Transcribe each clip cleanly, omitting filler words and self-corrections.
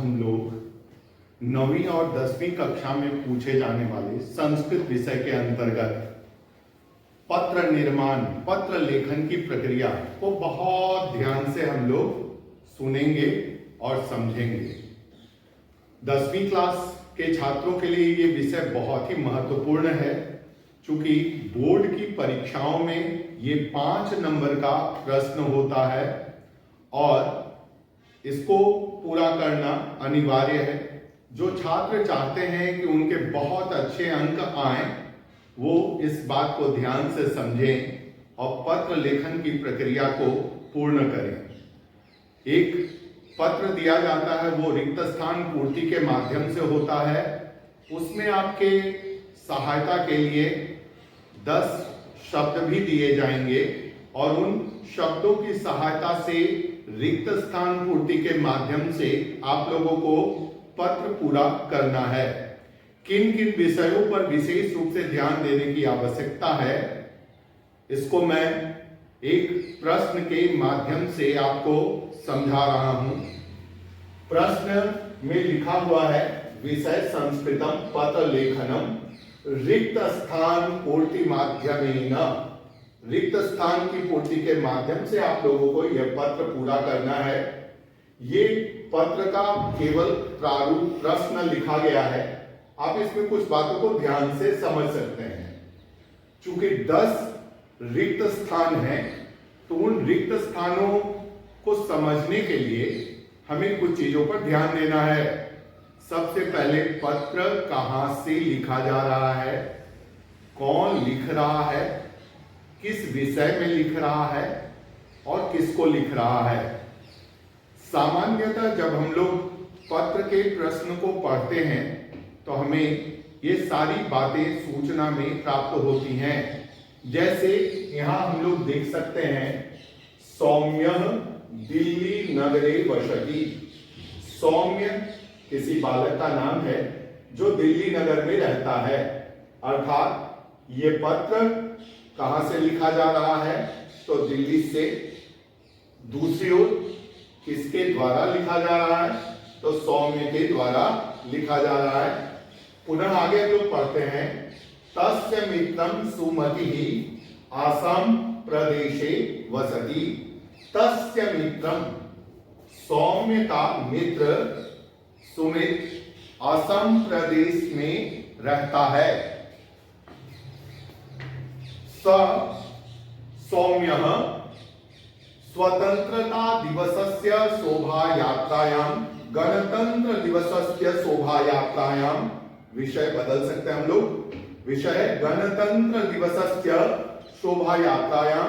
हम लोग 9वीं और 10वीं कक्षा में पूछे जाने वाले संस्कृत विषय के अंतर्गत पत्र निर्माण, पत्र लेखन की प्रक्रिया को बहुत ध्यान से हम लोग सुनेंगे और समझेंगे। 10वीं क्लास के छात्रों के लिए ये विषय बहुत ही महत्वपूर्ण है, क्योंकि बोर्ड की परीक्षाओं में ये 5 नंबर का प्रश्न होता है और इसको पूरा करना अनिवार्य है। जो छात्र चाहते हैं कि उनके बहुत अच्छे अंक आएं, वो इस बात को ध्यान से समझें और पत्र लेखन की प्रक्रिया को पूर्ण करें। एक पत्र दिया जाता है, वो रिक्त स्थान पूर्ति के माध्यम से होता है। उसमें आपके सहायता के लिए 10 शब्द भी दिए जाएंगे और उन शब्दों की सहायता से रिक्त स्थान पूर्ति के माध्यम से आप लोगों को पत्र पूरा करना है। किन किन विषयों पर विशेष रूप से ध्यान देने की आवश्यकता है, इसको मैं एक प्रश्न के माध्यम से आपको समझा रहा हूं। प्रश्न में लिखा हुआ है, विषय संस्कृतम पत्र लेखनम रिक्त स्थान पूर्ति माध्यमेन। रिक्त स्थान की पूर्ति के माध्यम से आप लोगों को यह पत्र पूरा करना है। ये पत्र का केवल प्रारूप प्रश्न लिखा गया है, आप इसमें कुछ बातों को ध्यान से समझ सकते हैं। चूंकि 10 रिक्त स्थान हैं, तो उन रिक्त स्थानों को समझने के लिए हमें कुछ चीजों पर ध्यान देना है। सबसे पहले पत्र कहां से लिखा जा रहा है, कौन लिख रहा है, किस विषय में लिख रहा है और किसको लिख रहा है। सामान्यतः जब हम लोग पत्र के प्रश्न को पढ़ते हैं तो हमें ये सारी बातें सूचना में प्राप्त होती हैं। जैसे यहां हम लोग देख सकते हैं, सौम्य दिल्ली नगरे वसति। सौम्य किसी बालक का नाम है जो दिल्ली नगर में रहता है। अर्थात ये पत्र कहां से लिखा जा रहा है, तो दिल्ली से। दूसरी ओर किसके द्वारा लिखा जा रहा है, तो सौम्य के द्वारा लिखा जा रहा है। पुनः आगे जो पढ़ते हैं, तस्य मित्रम सुमति आसाम प्रदेशे वसति। तस्य मित्रम, सौम्य का मित्र सुमित असम प्रदेश में रहता है। स सौम्यः स्वतंत्रता दिवसस्य शोभायात्रायां, गणतंत्र दिवसस्य शोभायात्रायां, विषय बदल सकते हैं हम लोग, विषय गणतंत्र दिवसस्य शोभायात्रायां।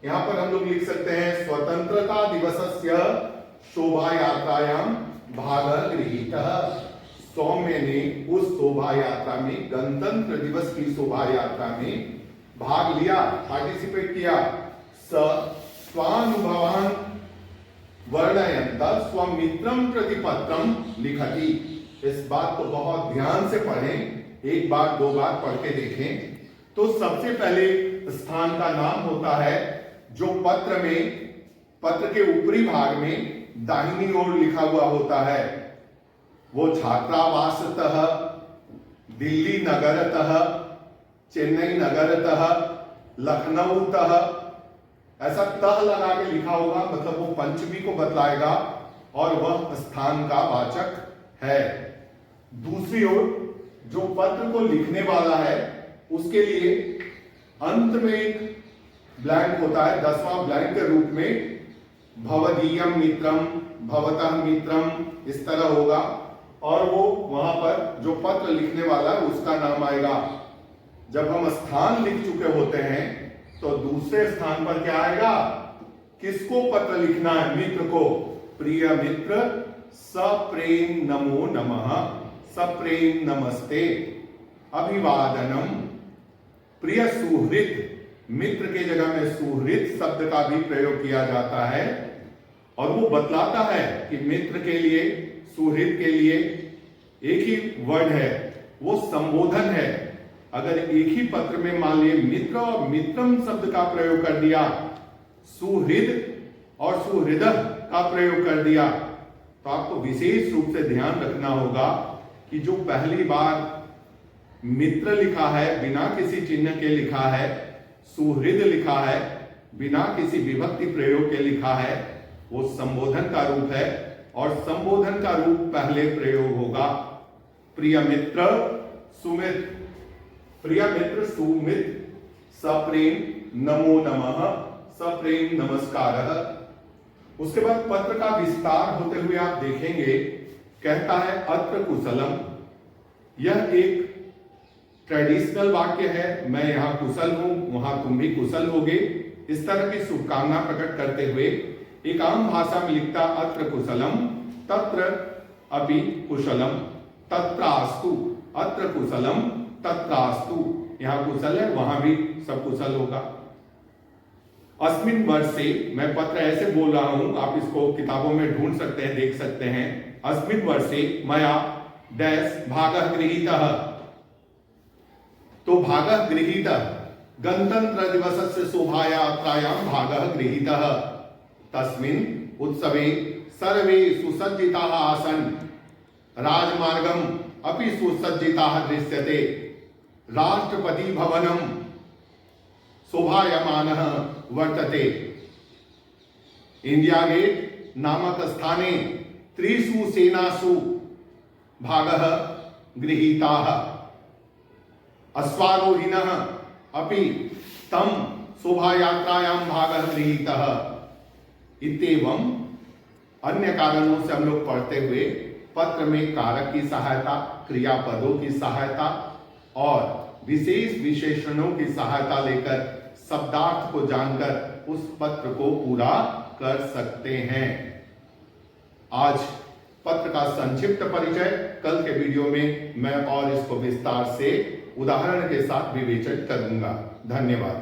यहां पर हम लोग लिख सकते हैं स्वतंत्रता दिवसस्य शोभायात्रायां भाग गृहीतः। सौम्य ने उस शोभा यात्रा में, गणतंत्र दिवस की शोभा यात्रा में भाग लिया, पार्टिसिपेट किया। स्वानुभवान वर्णयन्त स्वमित्रम प्रति पत्रम लिखति। इस बात को बहुत ध्यान से पढ़ें, एक बार 2 बार पढ़ के देखें। तो सबसे पहले स्थान का नाम होता है जो पत्र में, पत्र के ऊपरी भाग में दाहिनी ओर लिखा हुआ होता है, वो छात्रावासतः, दिल्ली नगरतः, चेन्नई नगरतः, लखनऊतः, ऐसा तह लगा के लिखा होगा, मतलब वो पंचमी को बतलाएगा और वह स्थान का वाचक है। दूसरी ओर जो पत्र को लिखने वाला है, उसके लिए अंत में एक ब्लैंक होता है, 10वां ब्लैंक के रूप में भवदीयम मित्रम, भवतः मित्रम, इस तरह होगा और वो वहां पर जो पत्र लिखने वाला है उसका नाम आएगा। जब हम स्थान लिख चुके होते हैं तो दूसरे स्थान पर क्या आएगा, किसको पत्र लिखना है, मित्र को। प्रिय मित्र, सप्रेम नमो नमः, सप्रेम नमस्ते, अभिवादनम। प्रिय सुहृद, मित्र के जगह में सुहृद शब्द का भी प्रयोग किया जाता है और वो बतलाता है कि मित्र के लिए, सुहृद के लिए एक ही वर्ड है, वो संबोधन है। अगर एक ही पत्र में मान लिए मित्र और मित्रम शब्द का प्रयोग कर दिया, सुहृद और सुहृदः का प्रयोग कर दिया, तो आपको विशेष रूप से ध्यान रखना होगा कि जो पहली बार मित्र लिखा है बिना किसी चिन्ह के लिखा है, सुहृद लिखा है बिना किसी विभक्ति प्रयोग के लिखा है, वो संबोधन का रूप है और संबोधन का रूप पहले प्रयोग होगा। प्रिय मित्र सुमित, प्रिय मित्र सुमित, सप्रेम नमो नमः, सप्रेम नमस्कारः। उसके बाद पत्र का विस्तार होते हुए आप देखेंगे, कहता है अत्र कुशलम। यह एक ट्रेडिशनल वाक्य है, मैं यहां कुशल हूं, वहां तुम भी कुशल होगे, इस तरह की शुभकामना प्रकट करते हुए एक आम भाषा में लिखता अत्र कुशलम तत्र अपि कुशलम तत्रास्तु, अत्र कुशलम तत्रास्तु, यहां कुशल है वहां भी सब कुशल होगा। अस्मिन् वर्षे, मैं पत्र ऐसे बोल रहा हूं, आप इसको किताबों में ढूंढ सकते हैं, देख सकते हैं। अस्मिन् वर्षे मया डैश भागः गृहीतः, तो भागः गृहीतः गणतंत्र दिवसस्य शोभायात्रायां भागः गृहीतः। तस्मिन् उत्सवे सर्वे सुसज्जिताः आसन्, राजमार्गम् अपि सुसज्जिताः दृश्यते, राष्ट्रपति भवनं शोभायमानः वर्तते। इंडिया गेट नामक स्थाने त्रिषु सेनासु भागः गृहीताः, अश्वारोहिणः अपि तं शोभायात्रायां भागः गृहीतः। इत्येवं अन्य कारणों से हम लोग पढ़ते हुए पत्र में कारक की सहायता, क्रियापदों की सहायता और विशेष विशेषणों की सहायता लेकर शब्दार्थ को जानकर उस पत्र को पूरा कर सकते हैं। आज पत्र का संक्षिप्त परिचय, कल के वीडियो में मैं और इसको विस्तार से उदाहरण के साथ विवेचन करूंगा। धन्यवाद।